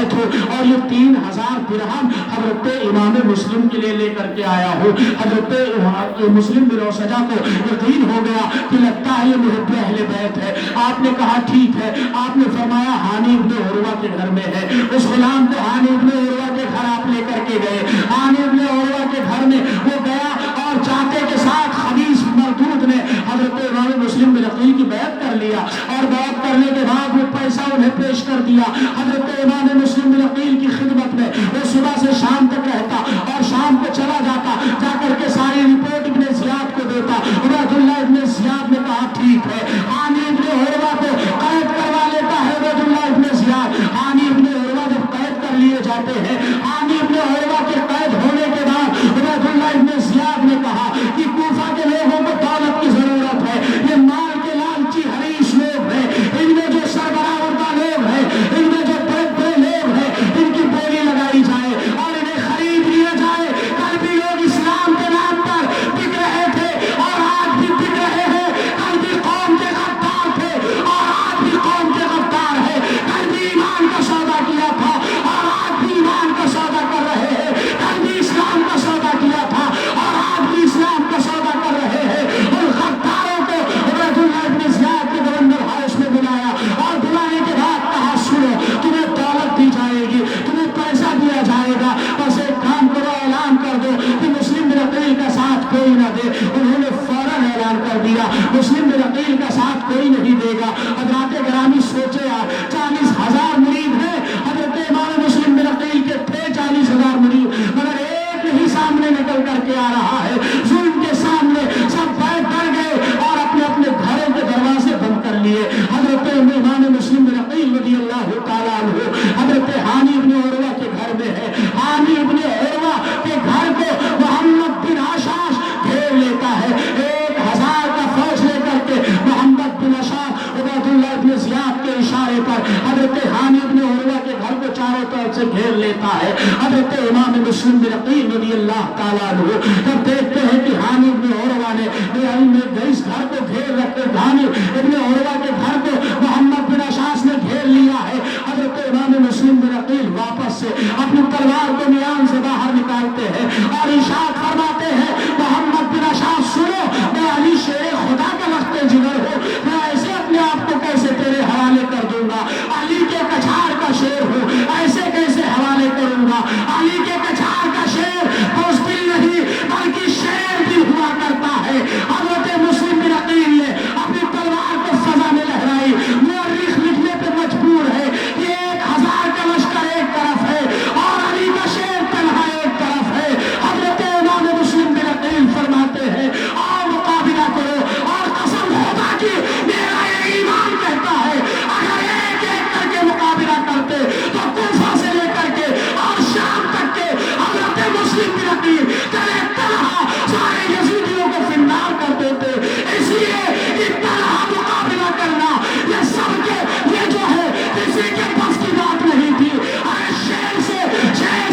बैत हूँ और ये 3000 दिरहम हजरत इमाम मुस्लिम के लिए लेकर के आया हूँ। हजरत मुस्लिम बिन सजा को यकीन हो गया कि लगता है ये मुहब्बे अहले बैत है। आपने कहा ठीक है। आपने फरमाया हानी इब्न उरवा के घर में है। उस गुलाम को हानी इब्न उरवा के घर आप लेकर के गए। हानी इब्न उरवा के घर में वो गया और चाहते के साथ खबीस मरदूद ने हजरत इमाम मुस्लिम बिन अकील की बैत कर लिया और बैत करने के बाद वो पैसा उन्हें पेश कर दिया हजरत इमाम मुस्लिम बिन अकील की खिदमत में। वो सुबह से शाम तक रहता और शाम को चला जाता, जाकर के सारी रिपोर्ट इब्न जियाद को देता। उबैदुल्लाह इब्न जियाद ने कहा ठीक है। हानी इब्न उरवा को कैद करवा लेता है उबैदुल्लाह इब्न जियाद। हानी इब्न उरवा जब कैद कर लिए जाते हैं, हानी इब्न उरवा के कैद होने के बाद उबैदुल्लाह इब्न जियाद ने कहा कि कूफा के लोगों को दौलत की जरूरत है। ये माल के लालची हरीश लोग हैं, इनमें जो सरबराह उर्दा लोग हैं, इनमें जो बड़े बड़े लोग हैं, इनकी बोली लगाई जाए और इन्हें खरीद लिया जाए। कल भी लोग इस्लाम के नाम पर बिक रहे थे और आज भी बिक रहे हैं। कल भी कौम के गद्दार थे और आज भी कौम के गद्दार है। कल भी ईमान का सौदा किया था और आज भी ईमान का सौदा कर रहे हैं। कल भी इस्लाम का सौदा किया था और आज भी इस्लाम का सौदा कर रहे हैं। उन गद्दारों को उबैदुल्लाह इब्न जियाद के गवर्नर हाउस में बुलाया और बुलाने के बाद कहा सुनो, तुम्हें दौलत दी जाएगी, तुम्हें पैसा दिया जाएगा, बस एक काम करो, ऐलान कर दो कि मुस्लिम बिन अकील का साथ कोई ना दे। उन्होंने फौरन ऐलान कर दिया मुस्लिम बिन अकील का साथ कोई नहीं देगा। हजरात गिरामी सोचे यार 40,000 मुरीद हैं। हजरत इमाम मुस्लिम बिन अकील के थे 40,000 मुरीद, मगर एक नहीं सामने निकल करके आ रहा है। जुल्म के सामने सब बैठ कर गए और अपने अपने घरों के दरवाजे बंद कर लिए। हजरत इमाम मुस्लिम बिन अकील रज़ियल्लाहु ताला अन्हु हजरत हानी इब्न उरवा के घर में है। हानी इब्न उरवा के घर को मोहम्मद बिन आशाश घेर लेता है। 1000 का फौज लेकर के मोहम्मद बिन आशाश उबैदुल्लाह इब्न जियाद के इशारे पर हजरत हानी इब्न उरवा के घर को चारों तरफ से घेर लेता है। हजरत इमाम मुस्लिम बिन अकील रज़ियल्लाहु ताला अन्हु जब देखते हैं कि हानी इब्न उरवा ने इस घर को घेर रखे, हानी इब्न उरवा के घर को मोहम्मद बिन आशाश ने घेर लिया है। हजरत इमाम मुस्लिम बिन अकील वापस से अपनी तलवार को मियान से बाहर निकालते हैं और इरशाद फरमाते हैं मोहम्मद बिन आशाश सुनो, मैं अली शेर खुदा का लख्ते जिगर हूँ, मैं ऐसे अपने आप को कैसे तेरे हवाले कर दूंगा। अली के कछार का शेर हूँ, ऐसे कैसे हवाले करूंगा। अली के कछार का शेर बुज़दिल नहीं बल्कि शेर भी हुआ करता है। हजरत मुस्लिम बिन अकील ने अपनी तलवार को फजा में लहराई। मुअर्रिख लिखने पे मजबूर है कि 1000 का लश्कर एक तरफ है और अली का शेर तन्हा एक तरफ है। हजरत इमाम मुस्लिम बिन अकील फरमाते हैं आओ मुकाबिला करो, और कसम खुदा की मेरा ये ईमान कहता है अगर एक एक करके मुकाबिला करते तो कूफा से लेकर के और शाम तक के हजरत मुस्लिम बिन अकील तनहा सारे यजीदियों को फिन्नार कर देते। इसलिए कि तनहा मुकाबिला करना ये सबके ये जो है किसी के बस की बात नहीं थी। अरे शेर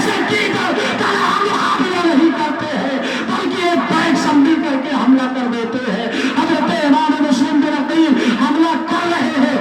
से की कर तनहा मुकाबिला नहीं करते हैं बल्कि एक बैग संभल करके हमला कर देते हैं। हजरत इमाम मुस्लिम बिन अकील हमला कर रहे हैं,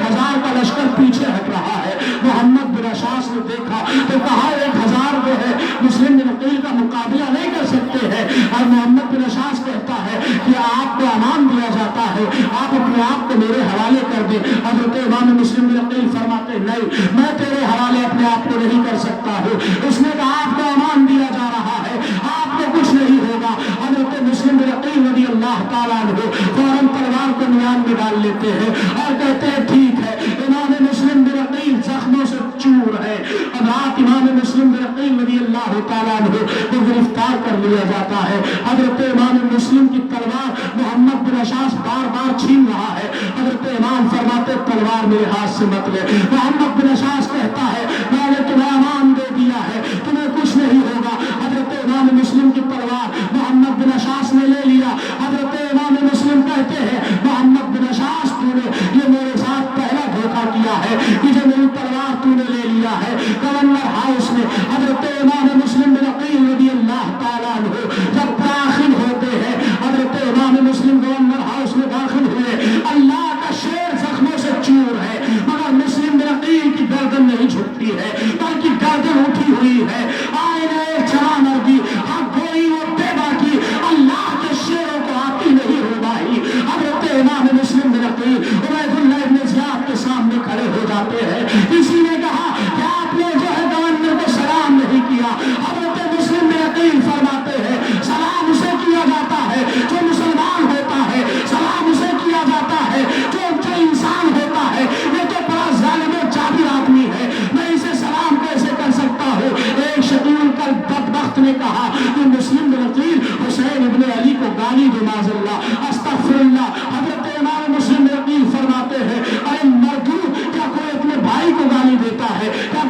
1000 का लश्कर पीछे हट रहा है। मोहम्मद बिन आशाश ने देखा तो कहा 1000 जो है मुस्लिम बिन अकील का मुकाबला नहीं कर सकते हैं। और मोहम्मद बिन आशाश कहता है कि आपको अमान दिया जाता है, आप अपने आप को मेरे हवाले कर दे। हजरत इमाम मुस्लिम बिन अकील फरमाते नहीं, मैं तेरे हवाले अपने आप को नहीं कर सकता हूँ। उसने कहा आपको अमान दिया जा रहा है, आपको कुछ नहीं होगा। हजरत मुस्लिम बिन अकील रज़ियल्लाहु ताला अन्हु फौरन तलवार को मियान में डाल लेते हैं और कहते हैं ठीक है। इमाम मुस्लिम बिन अकील जख्मों से चूर है। अब रात इमाम मुस्लिम बिन अकील रज़ियल्लाहु ताला अन्हु को गिरफ्तार कर लिया जाता है। हजरत इमाम मुस्लिम की तलवार मोहम्मद बिन आशाश बार बार छीन रहा है। हजरत इमाम फरमाते तलवार मेरे हाथ से मत ले। मोहम्मद बिन आशाश कहता है मैंने तुम्हें अमान दे दिया है, तुम्हें कुछ नहीं होगा। हजरत इमाम मुस्लिम की तलवार मोहम्मद बिन आशाश ने ले लिया। हजरत इमाम मुस्लिम कहते हैं मोहम्मद बिन आशाश तूने ये मेरे साथ पहला धोखा किया है कि जो मेरी तलवार तूने ले लिया है। गवर्नर हाउस में हजरत इमाम मुस्लिम बिन अकील रज़ियल्लाहु ताला अन्हु जब दाखिल होते हैं, हजरत इमाम मुस्लिम गवर्नर हाउस में दाखिल हुए। अल्लाह का शेर जख्मों से चूर है मगर मुस्लिम बिन अकील ہیں. کسی نے کہا کہ آپ نے جو ہے گورنر کو سلام نہیں کیا. حضرت مسلم بن عقیل فرماتے ہیں سلام اسے کیا جاتا ہے جو مسلمان ہوتا ہے, سلام اسے کیا جاتا ہے جو انسان ہوتا ہے. یہ تو بڑا ظالم و جابر آدمی ہے, میں اسے سلام کیسے کر سکتا ہوں. ایک شکیل کل بدبخت نے کہا کہ مسلم بن عقیل حسین ابن علی کو گالی دے, معاذ اللہ, استغفر اللہ. حضرت امام مسلم بن عقیل فرماتے ہیں ارے مردو, کیا کوئی اپنے بھائی کو گالی دیتا ہے؟ کیا